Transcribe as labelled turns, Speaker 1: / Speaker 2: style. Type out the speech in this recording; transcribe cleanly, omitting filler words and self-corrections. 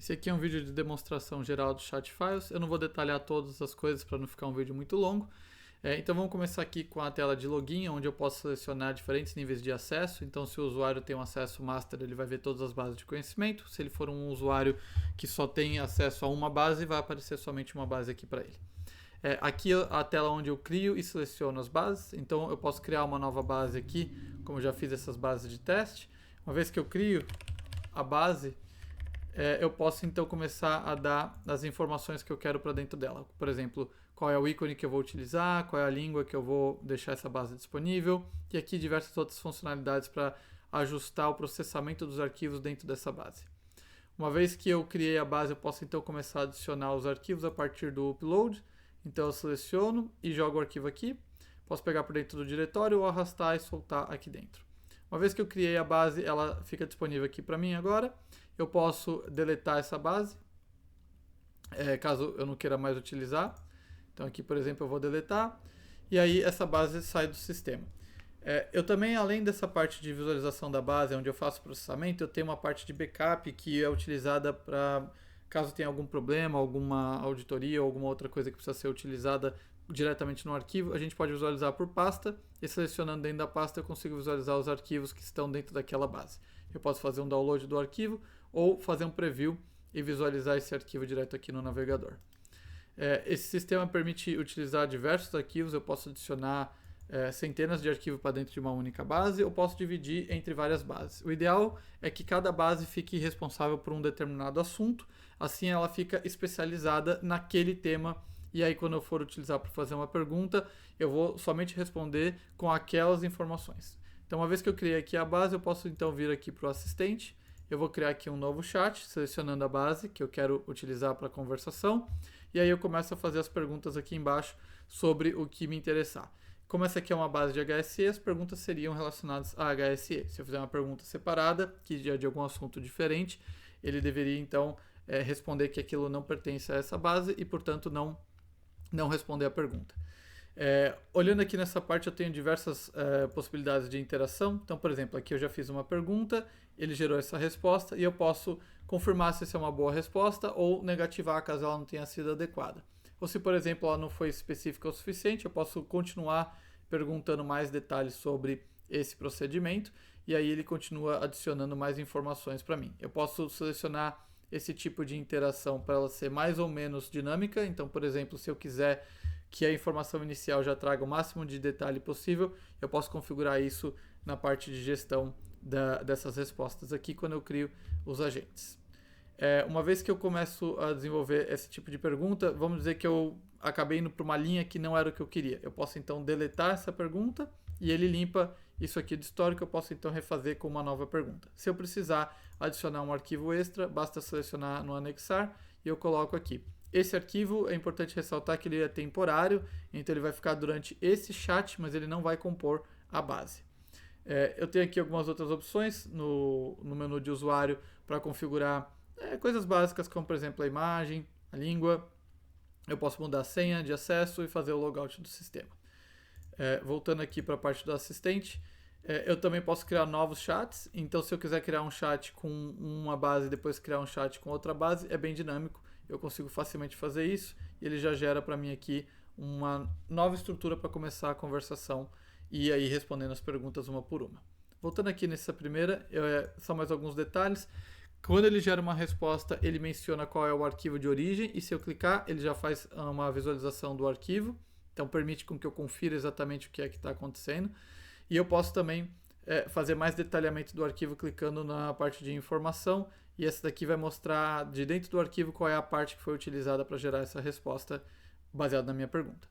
Speaker 1: Esse aqui é um vídeo de demonstração geral do Chat Files. Eu não vou detalhar todas as coisas para não ficar um vídeo muito longo. Então vamos começar aqui com a tela de login, onde eu posso selecionar diferentes níveis de acesso. Então se o usuário tem um acesso master, ele vai ver todas as bases de conhecimento. Se ele for um usuário que só tem acesso a uma base, vai aparecer somente uma base aqui para ele. Aqui é a tela onde eu crio e seleciono as bases. Então eu posso criar uma nova base aqui, como eu já fiz essas bases de teste. Uma vez que eu crio a base, eu posso então começar a dar as informações que eu quero para dentro dela. Por exemplo, qual é o ícone que eu vou utilizar, qual é a língua que eu vou deixar essa base disponível, e aqui diversas outras funcionalidades para ajustar o processamento dos arquivos dentro dessa base. Uma vez que eu criei a base, eu posso então começar a adicionar os arquivos a partir do upload. Então eu seleciono e jogo o arquivo aqui. Posso pegar por dentro do diretório ou arrastar e soltar aqui dentro. Uma vez que eu criei a base, ela fica disponível aqui para mim agora. Eu posso deletar essa base, caso eu não queira mais utilizar. Então aqui, por exemplo, eu vou deletar. E aí essa base sai do sistema. Eu também, além dessa parte de visualização da base, onde eu faço processamento, eu tenho uma parte de backup que é utilizada para, caso tenha algum problema, alguma auditoria ou alguma outra coisa que precisa ser utilizada diretamente no arquivo, a gente pode visualizar por pasta, e selecionando dentro da pasta eu consigo visualizar os arquivos que estão dentro daquela base. Eu posso fazer um download do arquivo ou fazer um preview e visualizar esse arquivo direto aqui no navegador. Esse sistema permite utilizar diversos arquivos, eu posso adicionar centenas de arquivos para dentro de uma única base, ou posso dividir entre várias bases. O ideal é que cada base fique responsável por um determinado assunto, assim ela fica especializada naquele tema, e aí quando eu for utilizar para fazer uma pergunta, eu vou somente responder com aquelas informações. Então uma vez que eu criei aqui a base, eu posso então vir aqui para o assistente, eu vou criar aqui um novo chat, selecionando a base que eu quero utilizar para conversação, e aí eu começo a fazer as perguntas aqui embaixo sobre o que me interessar. Como essa aqui é uma base de HSE, as perguntas seriam relacionadas a HSE. Se eu fizer uma pergunta separada, que é de algum assunto diferente, ele deveria então responder que aquilo não pertence a essa base e, portanto, não responder a pergunta. Olhando aqui nessa parte, eu tenho diversas possibilidades de interação. Então, por exemplo, aqui eu já fiz uma pergunta, ele gerou essa resposta e eu posso confirmar se essa é uma boa resposta ou negativar caso ela não tenha sido adequada. Ou se, por exemplo, ela não foi específica o suficiente, eu posso continuar perguntando mais detalhes sobre esse procedimento e aí ele continua adicionando mais informações para mim. Eu posso selecionar esse tipo de interação para ela ser mais ou menos dinâmica. Então, por exemplo, se eu quiser que a informação inicial já traga o máximo de detalhe possível, eu posso configurar isso na parte de gestão dessas respostas aqui quando eu crio os agentes. Uma vez que eu começo a desenvolver esse tipo de pergunta, vamos dizer que eu acabei indo para uma linha que não era o que eu queria. Eu posso então deletar essa pergunta e ele limpa isso aqui do histórico. Eu posso então refazer com uma nova pergunta. Se eu precisar adicionar um arquivo extra, basta selecionar no anexar e eu coloco aqui. Esse arquivo, é importante ressaltar que ele é temporário, então ele vai ficar durante esse chat, mas ele não vai compor a base. Eu tenho aqui algumas outras opções no menu de usuário para configurar coisas básicas, como por exemplo a imagem, a língua. Eu posso mudar a senha de acesso e fazer o logout do sistema. Voltando aqui para a parte do assistente, eu também posso criar novos chats. Então, se eu quiser criar um chat com uma base e depois criar um chat com outra base, é bem dinâmico. Eu consigo facilmente fazer isso e ele já gera para mim aqui uma nova estrutura para começar a conversação e aí respondendo as perguntas uma por uma. Voltando aqui nessa primeira, só mais alguns detalhes. Quando ele gera uma resposta, ele menciona qual é o arquivo de origem e se eu clicar, ele já faz uma visualização do arquivo. Então permite com que eu confira exatamente o que é que está acontecendo. E eu posso também fazer mais detalhamento do arquivo clicando na parte de informação. E essa daqui vai mostrar de dentro do arquivo qual é a parte que foi utilizada para gerar essa resposta baseada na minha pergunta.